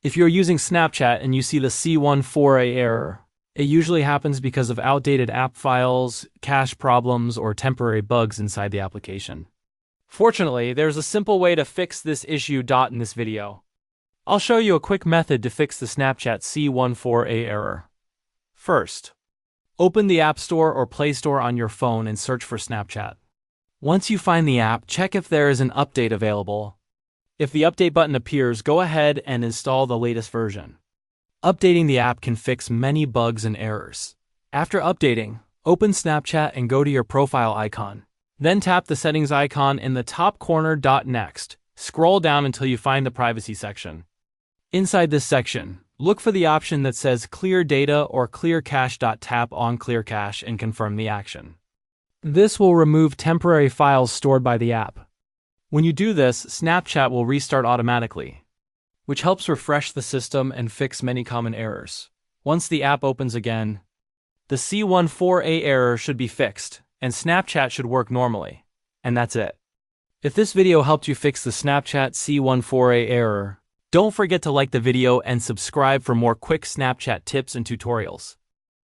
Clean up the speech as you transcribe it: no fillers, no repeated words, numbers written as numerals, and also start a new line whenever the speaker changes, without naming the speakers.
If you're using Snapchat and you see the c14a error, it usually happens because of outdated app files, cache problems, or temporary bugs inside the application. Fortunately, there's a simple way to fix this issue in this video. I'll show you a quick method to fix the Snapchat c14a error. First, open the App Store or Play Store on your phone and search for Snapchat. Once you find the app, check if there is an update available. If the update button appears, go ahead and install the latest version. Updating the app can fix many bugs and errors. After updating, open Snapchat and go to your profile icon. Then tap the settings icon in the top corner. Next, scroll down until you find the privacy section. Inside this section, look for the option that says Clear Data or Clear Cache. Tap on Clear Cache and confirm the action. This will remove temporary files stored by the app. When you do this, Snapchat will restart automatically, which helps refresh the system and fix many common errors. Once the app opens again, the c14a error should be fixed, and Snapchat should work normally. And that's it. If this video helped you fix the Snapchat c14a error, don't forget to like the video and subscribe for more quick Snapchat tips and tutorials.